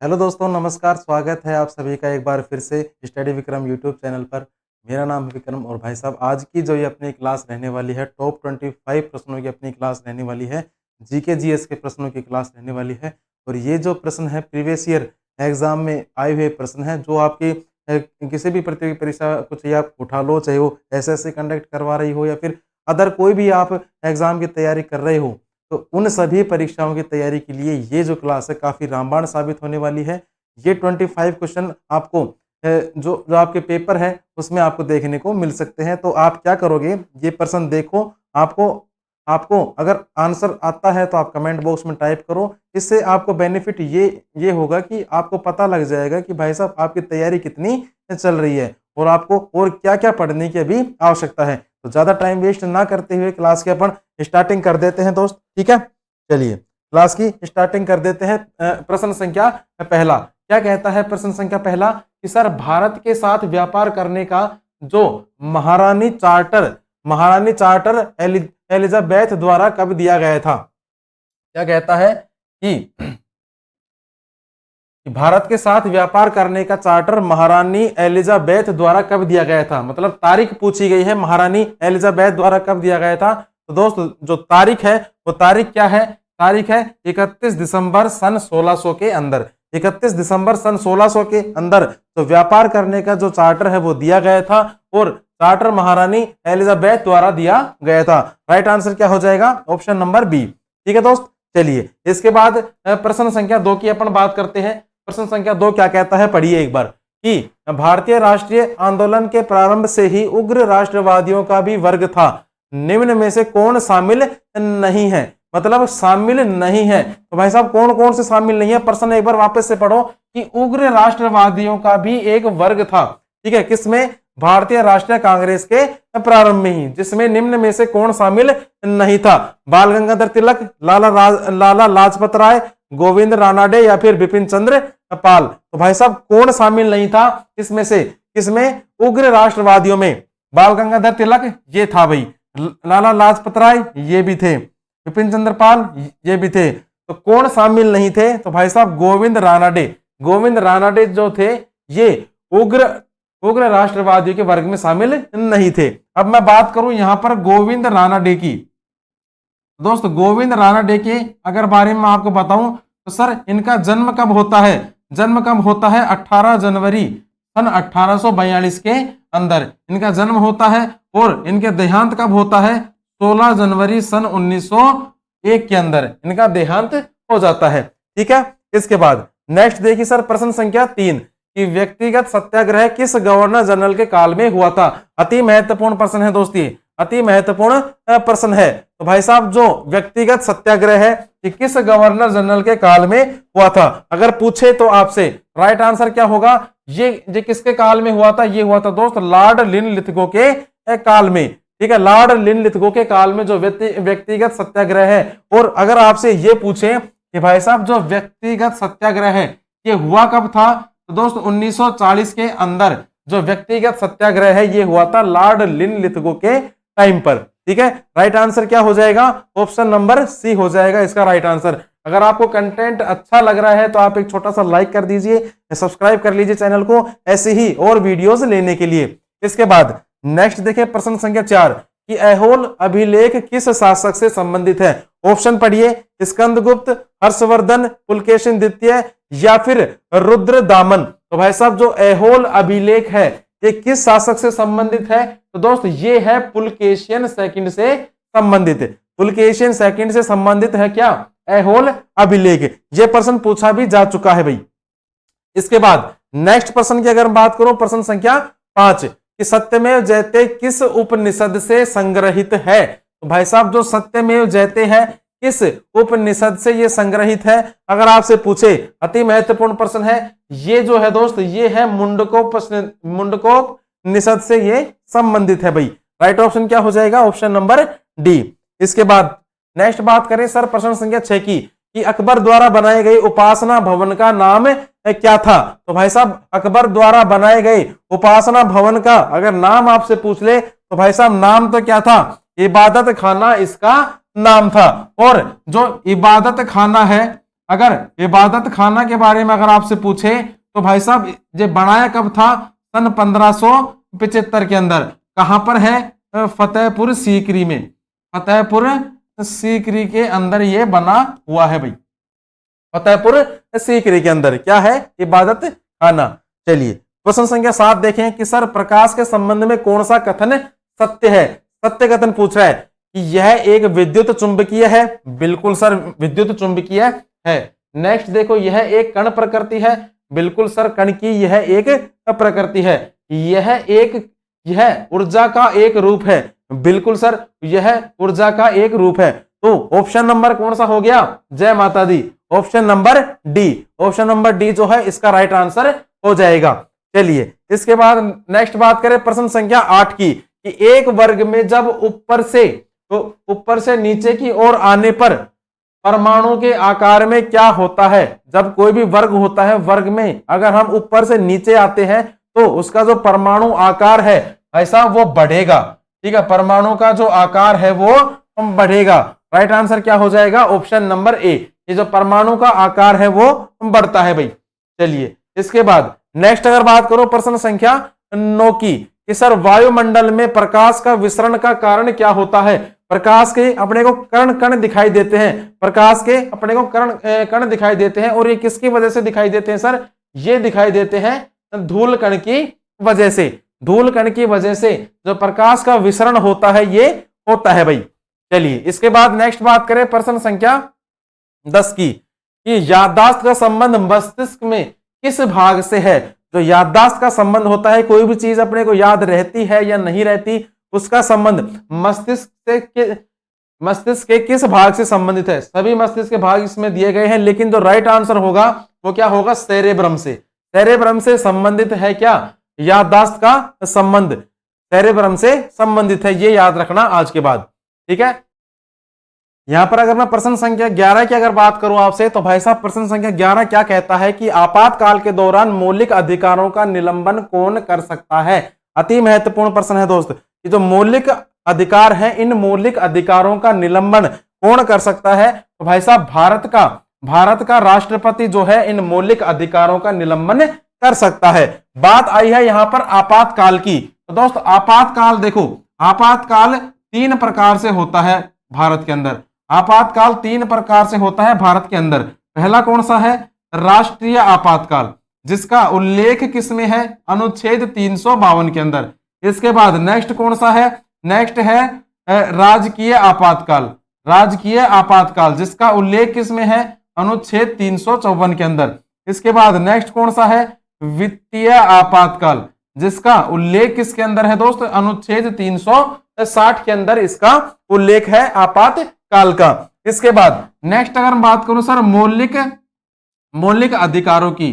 Hello दोस्तों, नमस्कार। स्वागत है आप सभी का एक बार फिर से स्टडी विक्रम यूट्यूब चैनल पर। मेरा नाम है विक्रम और भाई साहब आज की जो ये अपनी क्लास रहने वाली है टॉप 25 प्रश्नों की अपनी क्लास रहने वाली है। जीके जीएस के प्रश्नों की क्लास रहने वाली है और ये जो प्रश्न है प्रीवियस ईयर एग्जाम में आए हुए प्रश्न है जो आपकी किसी भी प्रतियोगी परीक्षा को चाहिए आप उठा लो, चाहे वो एसएससी कंडक्ट करवा रही हो या फिर अदर कोई भी आप एग्जाम की तैयारी कर रहे हो, तो उन सभी परीक्षाओं की तैयारी के लिए ये जो क्लास है काफ़ी रामबाण साबित होने वाली है। ये 25 क्वेश्चन आपको जो जो आपके पेपर है उसमें आपको देखने को मिल सकते हैं। तो आप क्या करोगे, ये प्रश्न देखो। आपको आपको अगर आंसर आता है तो आप कमेंट बॉक्स में टाइप करो। इससे आपको बेनिफिट ये होगा कि आपको पता लग जाएगा कि भाई साहब आपकी तैयारी कितनी चल रही है और आपको और क्या क्या पढ़ने की अभी आवश्यकता है। तो ज़्यादा टाइम वेस्ट ना करते हुए क्लास के अपन स्टार्टिंग कर देते हैं दोस्त, ठीक है। चलिए क्लास की स्टार्टिंग कर देते हैं। प्रश्न संख्या पहला क्या कहता है? प्रश्न संख्या पहला कि सर भारत के साथ व्यापार करने का जो महारानी चार्टर एलिजाबेथ द्वारा कब दिया गया था? क्या कहता है कि भारत के साथ व्यापार करने का चार्टर महारानी एलिजाबेथ द्वारा कब दिया गया था। मतलब तारीख पूछी गई है, महारानी एलिजाबेथ द्वारा कब दिया गया था। तो दोस्त जो तारीख है वो तारीख क्या है? तारीख है 31 दिसंबर सन 1600 के अंदर। 31 दिसंबर सन 1600 के अंदर तो व्यापार करने का जो चार्टर है वो दिया गया था और चार्टर महारानी एलिजाबेथ द्वारा दिया गया था। राइट आंसर क्या हो जाएगा? Option number B. ठीक है दोस्त, चलिए इसके बाद प्रश्न संख्या 2 की अपन बात करते हैं। प्रश्न संख्या 2 क्या कहता है, पढ़िए एक बार कि भारतीय राष्ट्रीय आंदोलन के प्रारंभ से ही उग्र राष्ट्रवादियों का भी वर्ग था, निम्न में से कौन शामिल नहीं है? मतलब शामिल नहीं है तो भाई साहब कौन कौन से शामिल नहीं है? प्रश्न एक बार वापस से पढ़ो कि उग्र राष्ट्रवादियों का भी एक वर्ग था, ठीक है, किसमें? भारतीय राष्ट्रीय कांग्रेस के प्रारंभ में ही, जिसमें निम्न में से कौन शामिल नहीं था? बाल गंगाधर तिलक, लाला लाजपत राय, गोविंद रानाडे या फिर बिपिन चंद्र पाल। तो भाई साहब कौन शामिल नहीं था इसमें से? किसमें? उग्र राष्ट्रवादियों में बाल गंगाधर तिलक ये था भाई, लाला लाजपत राय ये भी थे, बिपिन चंद्र पाल ये भी थे। तो कौन शामिल नहीं थे? तो भाई साहब गोविंद रानाडे जो थे ये उग्र राष्ट्रवादियों के वर्ग में शामिल नहीं थे। अब मैं बात करूं यहां पर गोविंद रानाडे की। दोस्त गोविंद रानाडे के अगर बारे में आपको बताऊं तो सर इनका जन्म कब होता है? जन्म कब होता है? 18 जनवरी सन 1842 के अंदर इनका जन्म होता है और इनके देहांत कब होता है? 16 जनवरी सन 1901 के अंदर इनका देहांत हो जाता है। ठीक है, इसके बाद नेक्स्ट देखिए सर प्रश्न संख्या 3 कि व्यक्तिगत सत्याग्रह किस गवर्नर जनरल के काल में हुआ था? अति महत्वपूर्ण प्रश्न है दोस्ती, अति महत्वपूर्ण प्रश्न है। तो भाई साहब जो व्यक्तिगत सत्याग्रह है कि किस गवर्नर जनरल के काल में हुआ था? अगर पूछे तो आपसे राइट आंसर क्या होगा? ये किसके काल में हुआ था? ये हुआ था दोस्त लॉर्ड लिनलिथगो के काल में। ठीक है, लॉर्ड लिनलिथगो के काल में जो व्यक्तिगत सत्याग्रह है। और अगर आपसे ये पूछे कि भाई साहब जो व्यक्तिगत सत्याग्रह है ये हुआ कब था? तो दोस्त 1940 के अंदर जो व्यक्तिगत सत्याग्रह है ये हुआ था लॉर्ड लिनलिथगो के टाइम पर। ठीक है, राइट आंसर क्या हो जाएगा? ऑप्शन नंबर सी हो जाएगा इसका राइट आंसर। अगर आपको कंटेंट अच्छा लग रहा है तो आप एक छोटा सा लाइक कर दीजिए, सब्सक्राइब कर लीजिए चैनल को ऐसे ही और वीडियोस लेने के लिए। इसके बाद नेक्स्ट देखिए प्रश्न संख्या 4 कि ऐहोल अभिलेख किस शासक से संबंधित है? ऑप्शन पढ़िए, स्कंदगुप्त, हर्षवर्धन, पुलकेशिन द्वितीय या फिर रुद्रदामन। तो भाई साहब जो ऐहोल अभिलेख है ये किस शासक से संबंधित है? तो दोस्त ये है पुलकेशियन सेकंड से संबंधित। पुलकेशियन सेकंड से संबंधित है क्या ऐहोल अभिलेख? ये प्रश्न पूछा भी जा चुका है भाई। इसके बाद नेक्स्ट प्रश्न की अगर बात करूं प्रश्न संख्या 5 कि सत्यमेव जयते किस उपनिषद से संग्रहित है? तो भाई साहब जो सत्यमेव जयते है किस उपनिषद से ये संग्रहित है? अगर आपसे पूछे अति महत्वपूर्ण प्रश्न है ये जो है दोस्त, ये है मुंडकोपनिषद से ये संबंधित है भाई। राइट ऑप्शन क्या हो जाएगा? Option number D. इसके बाद नेक्स्ट बात करें सर प्रश्न संख्या 6 की कि अकबर द्वारा बनाए गए उपासना भवन का नाम क्या था? तो भाई साहब अकबर द्वारा बनाए गए उपासना भवन का अगर नाम आपसे पूछ ले तो भाई साहब नाम तो क्या था? इबादत खाना इसका नाम था। और जो इबादत खाना है अगर इबादत खाना के बारे में अगर आपसे पूछे तो भाई साहब ये बनाया कब था? सन 1575 के अंदर। कहां पर है? फतेहपुर सीकरी में। फतेहपुर सीकरी के अंदर ये बना हुआ है भाई। फतेहपुर सीकरी के अंदर क्या है? इबादत खाना। चलिए प्रश्न संख्या 7 देखें कि सर प्रकाश के संबंध में कौन सा कथन सत्य है? सत्य कथन पूछ रहा है कि यह एक विद्युत चुंबकीय है। बिल्कुल सर विद्युत चुंबकीय है। नेक्स्ट देखो, यह एक कण प्रकृति है। बिल्कुल सर कण की यह एक प्रकृति है। यह ऊर्जा का एक रूप है। बिल्कुल सर यह ऊर्जा का एक रूप है। तो ऑप्शन नंबर कौन सा हो गया? जय माता दी। Option number D. Option number D जो है इसका राइट आंसर हो जाएगा। चलिए इसके बाद नेक्स्ट बात करें प्रश्न संख्या 8 की कि एक वर्ग में जब ऊपर से नीचे की ओर आने पर परमाणु के आकार में क्या होता है? जब कोई भी वर्ग होता है, वर्ग में अगर हम ऊपर से नीचे आते हैं तो उसका जो परमाणु आकार है ऐसा वो बढ़ेगा। ठीक है, परमाणु का जो आकार है वो बढ़ेगा। राइट आंसर क्या हो जाएगा? Option number A. ये जो परमाणु का आकार है वो बढ़ता है भाई। चलिए इसके बाद नेक्स्ट अगर बात करो प्रश्न संख्या 9 की कि सर वायुमंडल में प्रकाश का विसरण का कारण क्या होता है? प्रकाश के अपने को कण दिखाई देते हैं। प्रकाश के अपने को कण दिखाई देते हैं और ये किसकी वजह से दिखाई देते हैं सर? ये दिखाई देते हैं धूल कण की वजह से। धूल कण की वजह से जो प्रकाश का विसरण होता है ये होता है भाई। चलिए इसके बाद नेक्स्ट बात करें प्रश्न संख्या 10 की कि याददाश्त का संबंध मस्तिष्क में किस भाग से है? जो याददाश्त का संबंध होता है, कोई भी चीज अपने को याद रहती है या नहीं रहती, उसका संबंध मस्तिष्क के किस भाग से संबंधित है? सभी मस्तिष्क के भाग इसमें दिए गए हैं, लेकिन जो राइट आंसर होगा वो क्या होगा? सेरेब्रम से। सेरेब्रम से संबंधित है क्या याददाश्त का संबंध? सेरेब्रम से संबंधित है, ये याद रखना आज के बाद। ठीक है, यहां पर अगर मैं प्रश्न संख्या 11 की अगर बात करूं आपसे तो भाई साहब प्रश्न संख्या 11 क्या कहता है कि आपातकाल के दौरान मौलिक अधिकारों का निलंबन कौन कर सकता है? अति महत्वपूर्ण प्रश्न है दोस्त। ये जो मौलिक अधिकार है, इन मौलिक अधिकारों का निलंबन कौन कर सकता है? तो भाई साहब भारत का राष्ट्रपति जो है इन मौलिक अधिकारों का निलंबन कर सकता है। बात आई है यहां पर आपातकाल की। तो दोस्त आपातकाल देखो, आपातकाल 3 प्रकार से होता है भारत के अंदर। आपातकाल 3 प्रकार से होता है भारत के अंदर। पहला कौन सा है? राष्ट्रीय आपातकाल, जिसका उल्लेख किसमें है? अनुच्छेद 352 के अंदर। इसके बाद नेक्स्ट कौन सा है? नेक्स्ट है राजकीय आपातकाल। राजकीय आपातकाल जिसका उल्लेख किसमें है? अनुच्छेद 354 के अंदर। इसके बाद नेक्स्ट कौन सा है? वित्तीय आपातकाल, जिसका उल्लेख किसके अंदर है दोस्त? अनुच्छेद 360 के अंदर इसका उल्लेख है आपातकाल का। इसके बाद नेक्स्ट अगर मैं बात करूं सर मौलिक अधिकारों की,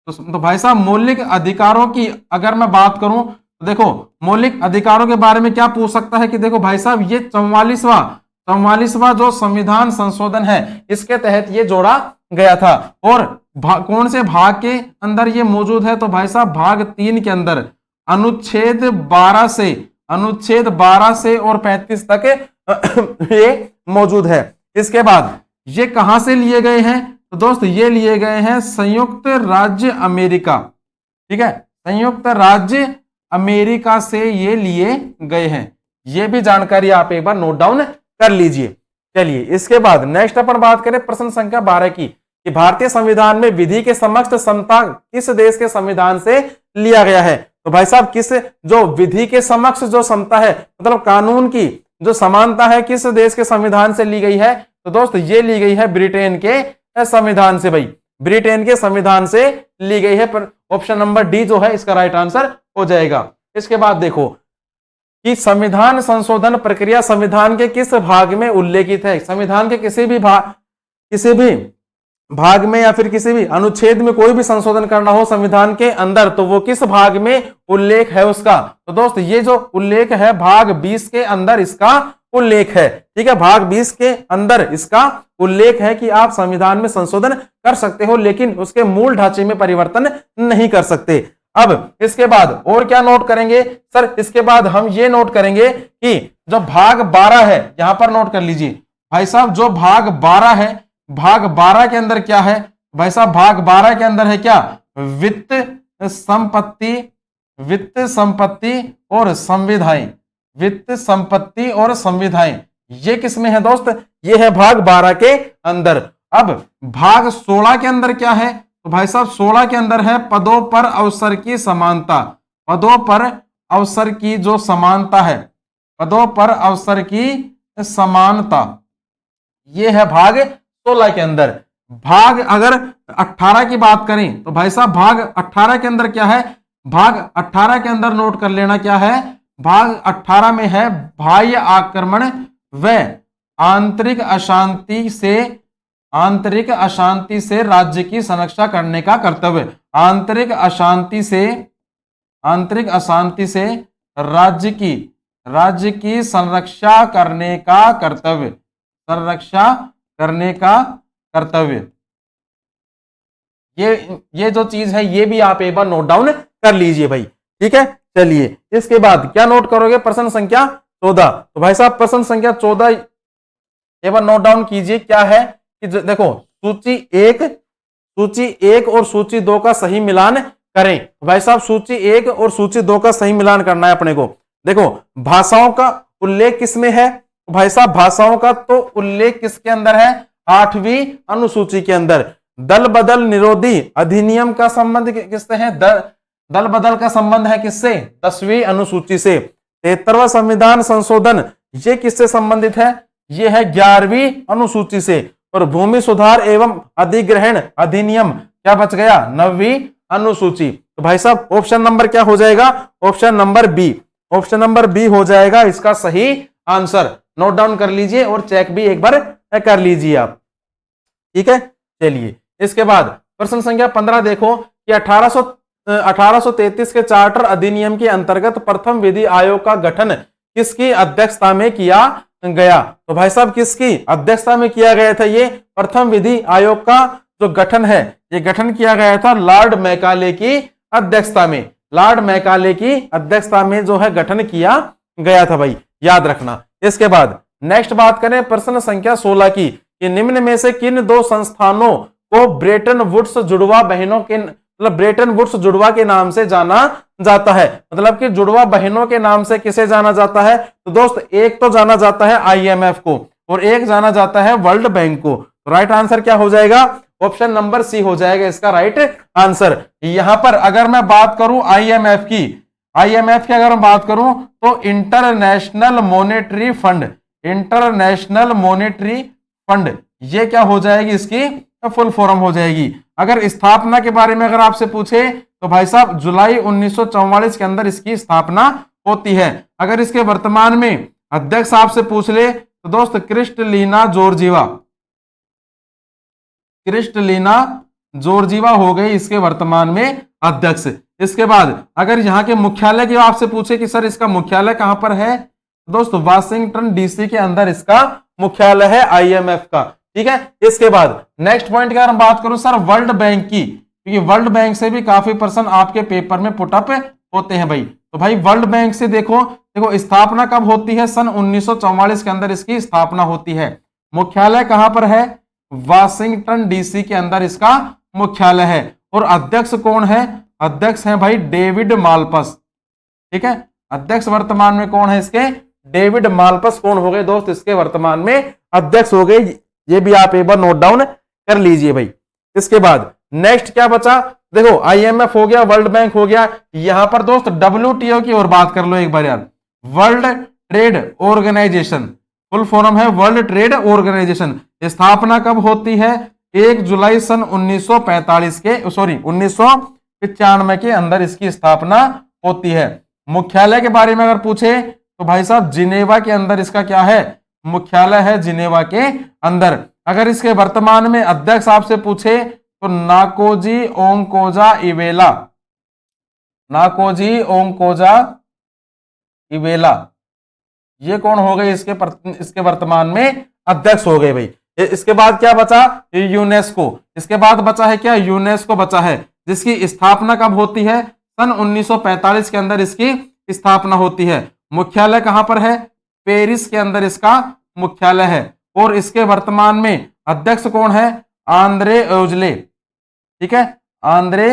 तो भाई साहब मौलिक अधिकारों की अगर मैं बात करूं तो देखो मौलिक अधिकारों के बारे में क्या पूछ सकता है कि देखो भाई साहब ये 44वां जो संविधान संशोधन है इसके तहत ये जोड़ा गया था। और कौन से भाग के अंदर ये मौजूद है? तो भाई साहब भाग 3 के अंदर अनुच्छेद 12 से और 35 तक ये मौजूद है। इसके बाद ये कहां से लिए गए हैं? तो दोस्त ये लिए गए हैं संयुक्त राज्य अमेरिका। ठीक है, संयुक्त राज्य अमेरिका से ये लिए गए हैं। ये भी जानकारी आप एक बार नोट डाउन कर लीजिए। चलिए इसके बाद नेक्स्ट अपन बात करें प्रश्न संख्या 12 की कि भारतीय संविधान में विधि के समक्ष समता किस देश के संविधान से लिया गया है? तो भाई साहब किस जो विधि के समक्ष जो समता है, मतलब कानून की जो समानता है, किस देश के संविधान से ली गई है? तो दोस्त ये ली गई है ब्रिटेन के संविधान से भाई। ब्रिटेन के संविधान से ली गई है। पर ऑप्शन नंबर डी जो है इसका राइट आंसर हो जाएगा। इसके बाद देखो कि संविधान संशोधन प्रक्रिया संविधान के किस भाग में उल्लेखित है? संविधान के किसी भी भाग में या फिर किसी भी अनुच्छेद में कोई भी संशोधन करना हो संविधान के अंदर, तो वो किस भाग में उल्लेख है उसका? तो दोस्त ये जो उल्लेख है भाग 20 के अंदर इसका उल्लेख है। ठीक है, भाग 20 के अंदर इसका उल्लेख है कि आप संविधान में संशोधन कर सकते हो, लेकिन उसके मूल ढांचे में परिवर्तन नहीं कर सकते। अब इसके बाद और क्या नोट करेंगे सर? इसके बाद हम ये नोट करेंगे कि जो भाग 12 है, यहां पर नोट कर लीजिए भाई साहब, जो भाग 12 है भाग 12 के अंदर क्या है भाई साहब? भाग 12 के अंदर है क्या? वित्त संपत्ति, वित्त संपत्ति और संविधाएं, वित्त संपत्ति और संविधाएं। ये किसमें है दोस्त? ये है भाग 12 के अंदर। अब भाग 16 के अंदर क्या है? तो भाई साहब 16 के अंदर है पदों पर अवसर की समानता, पदों पर अवसर की जो समानता है, पदों पर अवसर की समानता, ये है भाग 16 के अंदर। भाग अगर 18 की बात करें तो भाई साहब भाग 18 के अंदर क्या है? भाग 18 के अंदर नोट कर लेना क्या है? भाग 18 में है बाह्य आक्रमण व आंतरिक अशांति से, आंतरिक अशांति से राज्य की संरक्षा करने का कर्तव्य, आंतरिक अशांति से, आंतरिक अशांति से राज्य की संरक्षा करने का कर्तव्य, संरक्षा करने का कर्तव्य। ये जो चीज है ये भी आप एक बार नोट डाउन कर लीजिए भाई, ठीक है। चलिए इसके बाद क्या नोट करोगे? प्रश्न संख्या 14। तो भाई साहब प्रश्न संख्या 14 एक बार नोट डाउन कीजिए। क्या है कि देखो सूची 1 और सूची 2 का सही मिलान करें। भाई साहब सूची 1 और सूची 2 का सही मिलान करना है अपने को। देखो भाषाओं का उल्लेख किसमें है? भाई साहब भाषाओं का तो उल्लेख किसके अंदर है? 8वीं अनुसूची के अंदर। दल बदल निरोधी अधिनियम का संबंध किससे है? दल बदल का संबंध है किससे? 10वीं अनुसूची से। 73वां संविधान संशोधन ये किससे संबंधित है? ये है 11वीं अनुसूची से। और भूमि सुधार एवं अधिग्रहण अधिनियम क्या बच गया? 9वीं अनुसूची। तो भाई साहब ऑप्शन नंबर क्या हो जाएगा? Option number B, option number B हो जाएगा इसका सही आंसर। नोट डाउन कर लीजिए और चेक भी एक बार कर लीजिए आप, ठीक है। चलिए इसके बाद प्रश्न संख्या 15 देखो कि 1833 के चार्टर अधिनियम के अंतर्गत प्रथम विधि आयोग का गठन किसकी अध्यक्षता में किया गया? तो भाई साहब किसकी अध्यक्षता में किया गया था? ये प्रथम विधि आयोग का जो गठन है ये गठन किया गया था लॉर्ड मैकाले की अध्यक्षता में। लॉर्ड मैकाले की अध्यक्षता में जो है गठन किया गया था भाई, याद रखना। इसके बाद नेक्स्ट बात करें प्रश्न संख्या 16 की कि निम्न में से किन दो संस्थानों को ब्रेटन वुड्स जुड़वा बहनों के, मतलब ब्रेटन वुड्स जुड़वा के नाम से जाना जाता है? मतलब कि जुड़वा बहनों के नाम से किसे जाना जाता है? तो दोस्त एक तो जाना जाता है IMF को और एक जाना जाता है वर्ल्ड बैंक को। तो राइट आंसर क्या हो जाएगा? ऑप्शन नंबर सी हो जाएगा इसका राइट आंसर। यहां पर अगर मैं बात करूं IMF की, IMF की अगर मैं बात करूं तो international monetary fund, international monetary fund ये क्या हो जाएगी? इसकी फुल फॉर्म हो जाएगी। अगर स्थापना के बारे में अगर आपसे पूछे तो भाई साहब जुलाई 1944 के अंदर इसकी स्थापना होती है। अगर इसके वर्तमान में अध्यक्ष आपसे पूछ ले तो दोस्त क्रिस्टलीना जॉर्जिवा, क्रिस्टलीना जॉर्जिवा हो गई इसके वर्तमान में अध्यक्ष। इसके बाद अगर यहाँ के मुख्यालय की आपसे पूछे कि सर इसका मुख्यालय कहां पर है? दोस्त वाशिंगटन DC के अंदर इसका मुख्यालय है IMF का, ठीक है। इसके बाद नेक्स्ट पॉइंट की अगर हम बात करूं सर वर्ल्ड बैंक की, क्योंकि वर्ल्ड बैंक से भी काफी प्रश्न आपके पेपर में पुटअप होते हैं भाई। तो भाई वर्ल्ड बैंक से देखो स्थापना कब होती है? सन 1944 के अंदर इसकी स्थापना होती है। मुख्यालय कहां पर है? वाशिंगटन DC के अंदर इसका मुख्यालय है। और अध्यक्ष कौन है? अध्यक्ष है भाई डेविड मालपस, ठीक है। अध्यक्ष वर्तमान में कौन है इसके? डेविड मालपस कौन हो गए दोस्त? इसके वर्तमान में अध्यक्ष हो गए। ये भी आप एक बार नोट डाउन कर लीजिए भाई। इसके बाद नेक्स्ट क्या बचा? देखो IMF हो गया, वर्ल्ड बैंक हो गया। यहां पर दोस्त WTO की ओर बात कर लो एक बार यार। World trade organization, full form है वर्ल्ड ट्रेड ऑर्गेनाइजेशन। स्थापना कब होती है? 1 जुलाई सन 1945 के 1995 के अंदर इसकी स्थापना होती है। मुख्यालय के बारे में अगर पूछे तो भाई साहब जिनेवा के अंदर इसका क्या है? मुख्यालय है जिनेवा के अंदर। अगर इसके वर्तमान में अध्यक्ष आपसे पूछे तो नाकोजी ओंकोजा इवेला, नाकोजी ओंकोजा इवेला ये कौन हो गए? इसके वर्तमान में अध्यक्ष हो गए भाई। इसके बाद क्या बचा? यूनेस्को। इसके बाद बचा है क्या? यूनेस्को बचा है, जिसकी स्थापना कब होती है? सन 1945 के अंदर इसकी स्थापना होती है। मुख्यालय कहां पर है? पेरिस के अंदर इसका मुख्यालय है। और इसके वर्तमान में अध्यक्ष कौन है? आंद्रे ओजले। ठीक है, आंद्रे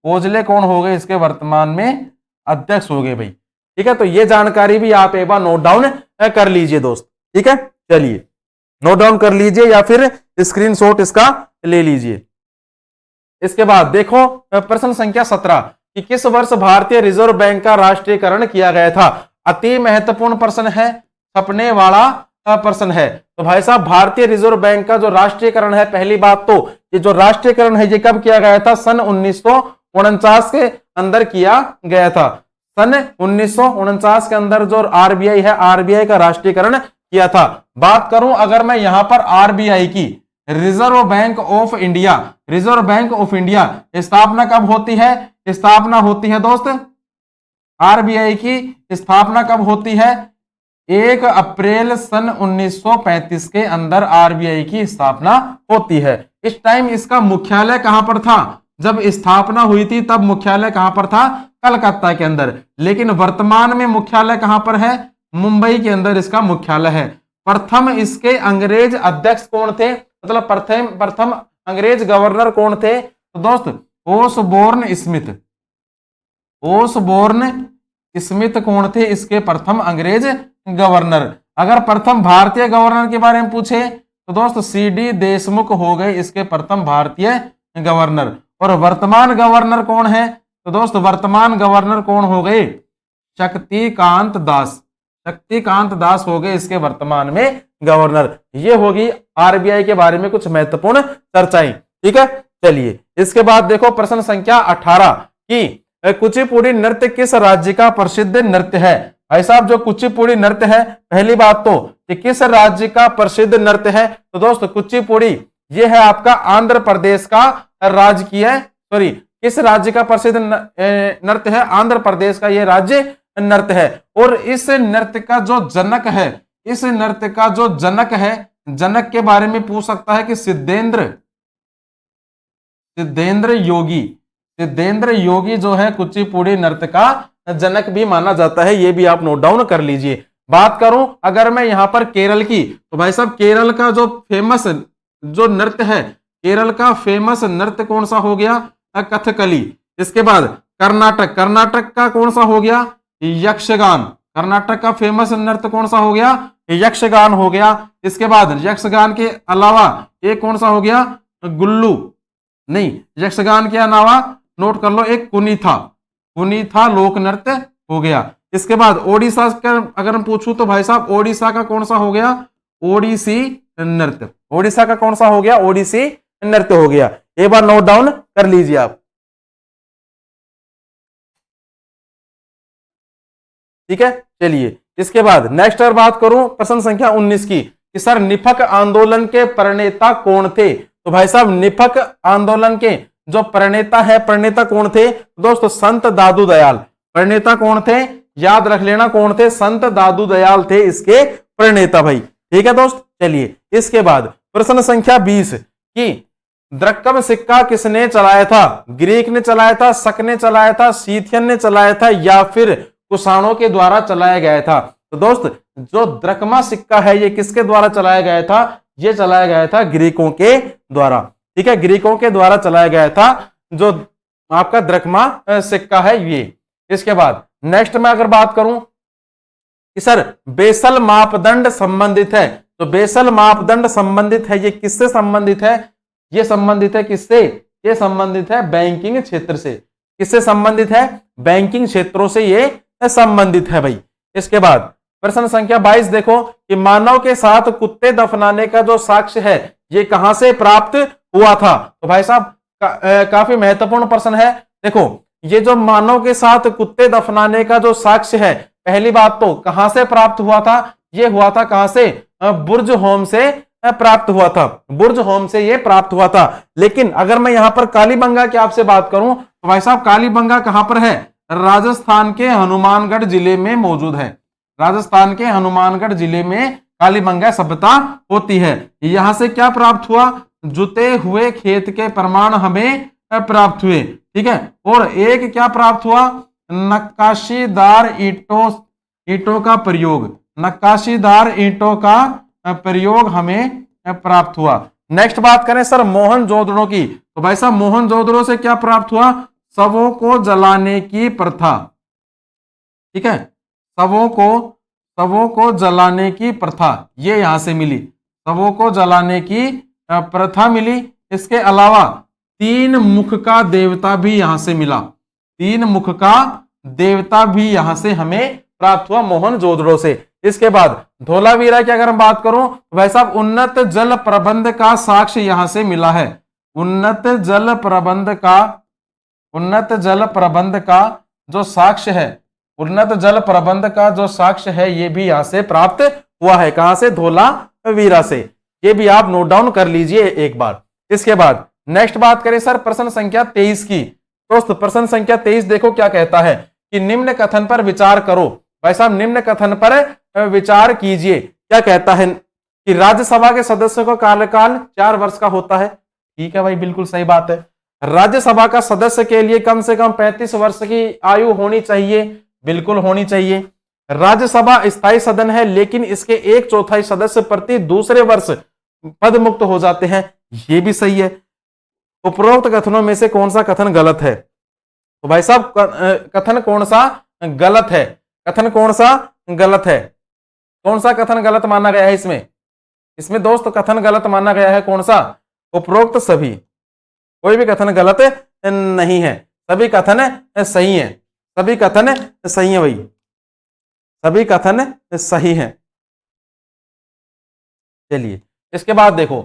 ओजले कौन हो गए इसके वर्तमान में अध्यक्ष हो गए भाई। ठीक है, तो ये जानकारी भी आप एक बार नोट डाउन कर लीजिए दोस्त। ठीक है, चलिए नोट डाउन कर लीजिए या फिर स्क्रीनशॉट इसका ले लीजिए। इसके बाद देखो प्रश्न संख्या 17 कि किस वर्ष भारतीय रिजर्व बैंक का राष्ट्रीयकरण किया गया था? अति महत्वपूर्ण प्रश्न है, छपने वाला प्रश्न है। तो भाई साहब भारतीय रिजर्व बैंक का जो राष्ट्रीयकरण है, पहली बात तो ये जो राष्ट्रीयकरण है ये कब किया गया था? सन 1949 के अंदर किया गया था। सन 1949 के अंदर जो आरबीआई है, आरबीआई का राष्ट्रीयकरण किया था। बात करूं अगर मैं यहां पर आरबीआई की, reserve bank of India, reserve bank of India स्थापना कब होती है? स्थापना होती है दोस्त, आरबीआई की स्थापना कब होती है? 1 अप्रैल सन 1935 के अंदर आरबीआई की स्थापना होती है। इस टाइम इसका मुख्यालय कहां पर था? जब स्थापना हुई थी तब मुख्यालय कहां पर था? कलकत्ता के अंदर। लेकिन वर्तमान में मुख्यालय कहां पर है? मुंबई के अंदर इसका मुख्यालय है। प्रथम इसके अंग्रेज अध्यक्ष कौन थे? मतलब प्रथम अंग्रेज गवर्नर कौन थे? तो दोस्त ओसबोर्न स्मिथ। ओसबोर्न स्मिथ कौन थे इसके प्रथम अंग्रेज गवर्नर? अगर प्रथम भारतीय गवर्नर के बारे में पूछे तो दोस्त सीडी देशमुख हो गए इसके प्रथम भारतीय गवर्नर। और वर्तमान गवर्नर कौन है? तो दोस्त वर्तमान गवर्नर कौन हो गए? शक्तिकांत दास। शक्तिकांत दास हो गए इसके वर्तमान में गवर्नर। ये होगी आरबीआई के बारे में कुछ महत्वपूर्ण चर्चाएं। ठीक है, चलिए इसके बाद देखो प्रश्न संख्या 18 कि कुचिपुड़ी नृत्य किस राज्य का प्रसिद्ध नृत्य है? भाई साहब जो कुचिपुड़ी नृत्य है, पहली बात तो कि किस राज्य का प्रसिद्ध नृत्य है? तो दोस्त कुचिपुड़ी ये है आपका आंध्र प्रदेश का राजकीय, सॉरी किस राज्य का प्रसिद्ध नृत्य है? आंध्र प्रदेश का ये राज्य नृत्य है। और इस नृत्य का जो जनक है, इस नृत्य का जो जनक है, जनक के बारे में पूछ सकता है कि सिद्धेंद्र योगी। सिद्धेंद्र योगी जो है कुचिपुड़ी नृत्य का जनक भी माना जाता है। ये भी आप नोट डाउन कर लीजिए। बात करूं अगर मैं यहां पर केरल की, तो भाई साहब केरल का जो फेमस जो नृत्य है, केरल का फेमस नृत्य कौन सा हो गया? कथकली। इसके बाद कर्नाटक, कर्नाटक का कौन सा हो गया? यक्षगान। कर्नाटक का फेमस नृत्य कौन सा हो गया? यक्षगान हो गया। इसके बाद यक्षगान के अलावा एक कौन सा हो गया? गुल्लू नहीं, यक्षगान के अलावा नोट कर लो एक कुनीथा। कुनीथा लोक नृत्य हो गया। इसके बाद ओडिशा का अगर हम पूछूं तो भाई साहब ओडिशा का कौन सा हो गया? ओडिसी नृत्य। ओडिशा का कौन सा हो गया? ओडिसी नृत्य हो गया। एक बार नोट डाउन कर लीजिए आप। ठीक है, चलिए इसके बाद नेक्स्ट अगर बात करूं प्रश्न संख्या 19 की कि सर निफक आंदोलन के प्रणेता कौन थे? तो भाई साहब निफक आंदोलन के जो प्रणेता है, प्रणेता कौन थे? दोस्तों संत दादू दयाल। प्रणेता कौन थे? याद रख लेना कौन थे? संत दादू दयाल थे इसके प्रणेता भाई। ठीक है दोस्त, चलिए इसके बाद प्रश्न संख्या 20 कि द्रक्कम सिक्का किसने चलाया था? ग्रीक ने चलाया था, शक ने चलाया था, सीथियन ने चलाया था या फिर कुषाणों के द्वारा चलाया गया था? तो दोस्त जो द्रकमा सिक्का है ये किसके द्वारा चलाया गया था? ये चलाया गया था ग्रीकों के द्वारा। ठीक है, ग्रीकों के द्वारा चलाया गया था जो आपका द्रकमा सिक्का है ये। इसके बाद नेक्स्ट में अगर बात करूं कि सर बेसल मापदंड संबंधित है, तो बेसल मापदंड संबंधित है ये किससे संबंधित है? ये संबंधित है किससे? ये संबंधित है बैंकिंग क्षेत्र से। किससे संबंधित है? बैंकिंग क्षेत्रों से ये संबंधित है भाई। इसके बाद प्रश्न संख्या 22 देखो कि मानव के साथ कुत्ते दफनाने का जो साक्ष्य है ये कहां से प्राप्त हुआ था? तो भाई साहब काफी महत्वपूर्ण प्रश्न है। देखो ये जो मानव के साथ कुत्ते दफनाने का जो साक्ष्य है, पहली बात तो कहां से प्राप्त हुआ था? ये हुआ था कहां से? बुर्ज होम से प्राप्त हुआ था। बुर्ज होम से ये प्राप्त हुआ था। लेकिन अगर मैं यहां पर कालीबंगा की आपसे बात करूं तो भाई साहब कालीबंगा कहां पर है? राजस्थान के हनुमानगढ़ जिले में मौजूद है। राजस्थान के हनुमानगढ़ जिले में कालीबंगा सभ्यता होती है। यहां से क्या प्राप्त हुआ? जुते हुए खेत के प्रमाण हमें प्राप्त हुए। ठीक है, और एक क्या प्राप्त हुआ? नक्काशीदार ईंटों का प्रयोग। नक्काशीदार ईंटों का प्रयोग हमें प्राप्त हुआ। नेक्स्ट बात करें सर मोहनजोदड़ो की, तो भाई साहब मोहनजोदड़ो से क्या प्राप्त हुआ? शवों को जलाने की प्रथा। ठीक है, शवों को जलाने की प्रथा ये यहां से मिली, शवों को जलाने की प्रथा मिली। इसके अलावा तीन मुख का देवता भी यहां से मिला, तीन मुख का देवता भी यहां से हमें प्राप्त हुआ मोहनजोदड़ो से। इसके बाद धोलावीरा की अगर हम बात करूं तो भाई साहब उन्नत जल प्रबंध का साक्ष्य यहां से मिला है, उन्नत जल प्रबंध का जो साक्ष्य है, उन्नत जल प्रबंध का जो साक्ष्य है ये भी यहां से प्राप्त हुआ है। कहां से? धोलावीरा से। ये भी आप नोट डाउन कर लीजिए एक बार। इसके बाद नेक्स्ट बात करें सर प्रश्न संख्या 23 की। दोस्त प्रश्न संख्या 23 देखो क्या कहता है कि निम्न कथन पर विचार करो। भाई साहब निम्न कथन पर विचार कीजिए। क्या कहता है कि राज्यसभा के सदस्यों का कार्यकाल 4 वर्ष का होता है। ठीक है भाई, बिल्कुल सही बात है। राज्यसभा का सदस्य के लिए कम से कम 35 वर्ष की आयु होनी चाहिए, बिल्कुल होनी चाहिए। राज्यसभा स्थायी सदन है लेकिन इसके 1/4 सदस्य प्रति दूसरे वर्ष पद मुक्त हो जाते हैं, ये भी सही है। उपरोक्त कथनों में से कौन सा कथन गलत है? तो भाई साहब कथन कौन सा गलत है? कथन कौन सा गलत है? कौन सा कथन गलत माना गया है इसमें दोस्त कथन गलत माना गया है कौन सा? उपरोक्त सभी, कोई भी कथन गलत नहीं है, सभी कथन सही है, सभी कथन सही है भाई, सभी कथन सही है। चलिए इसके बाद देखो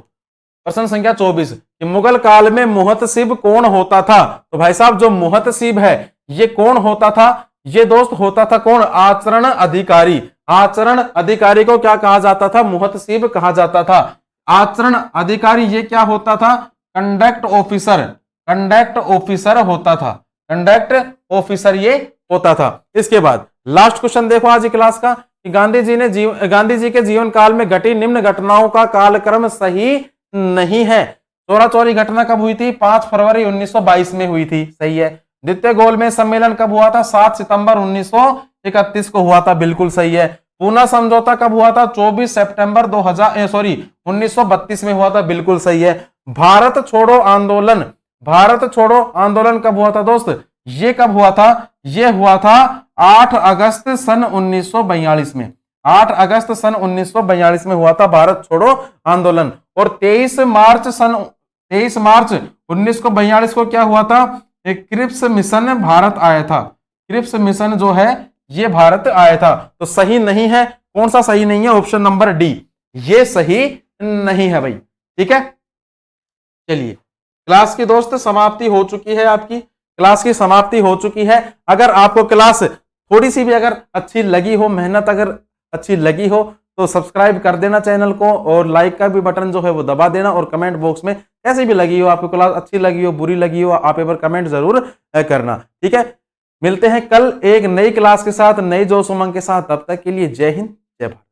प्रश्न संख्या 24 कि मुगल काल में मुहतसिब कौन होता था? तो भाई साहब जो मुहतसिब है ये कौन होता था? ये दोस्त होता था कौन? आचरण अधिकारी। आचरण अधिकारी को क्या कहा जाता था? मुहतसिब कहा जाता था। आचरण अधिकारी ये क्या होता था? कंडक्ट ऑफिसर, कंडक्ट ऑफिसर होता था, कंडक्ट ऑफिसर ये होता था। इसके बाद लास्ट क्वेश्चन देखो आज की क्लास का कि गांधी जी के जीवन काल में घटी निम्न घटनाओं का कालक्रम सही नहीं है। चोरा चोरी घटना कब हुई थी? 5 फरवरी 1922 में हुई थी, सही है। द्वितीय गोलमेज सम्मेलन कब हुआ था? 7 सितंबर 1931 को हुआ था, बिल्कुल सही है। पूना समझौता कब हुआ था? 24 सितंबर 1932 में हुआ था, बिल्कुल सही है। भारत छोड़ो आंदोलन, भारत छोड़ो आंदोलन कब हुआ था दोस्त? ये कब हुआ था? ये हुआ था 8 अगस्त सन 1942 में, 8 अगस्त सन 1942 में हुआ था भारत छोड़ो आंदोलन। और 23 मार्च 1942 को क्या हुआ था? एक क्रिप्स मिशन भारत आया था, क्रिप्स मिशन जो है ये भारत आया था। तो सही नहीं है, कौन सा सही नहीं है? ऑप्शन नंबर डी, ये सही नहीं है भाई। ठीक है, चलिए क्लास की दोस्त समाप्ति हो चुकी है, आपकी क्लास की समाप्ति हो चुकी है। अगर आपको क्लास थोड़ी सी भी अगर अच्छी लगी हो, मेहनत अगर अच्छी लगी हो तो सब्सक्राइब कर देना चैनल को, और लाइक का भी बटन जो है वो दबा देना, और कमेंट बॉक्स में कैसी भी लगी हो, आपको क्लास अच्छी लगी हो, बुरी लगी हो, आप एक बार कमेंट जरूर करना। ठीक है, मिलते हैं कल एक नई क्लास के साथ, नई जोश उमंग के साथ। तब तक के लिए जय हिंद, जय भारत।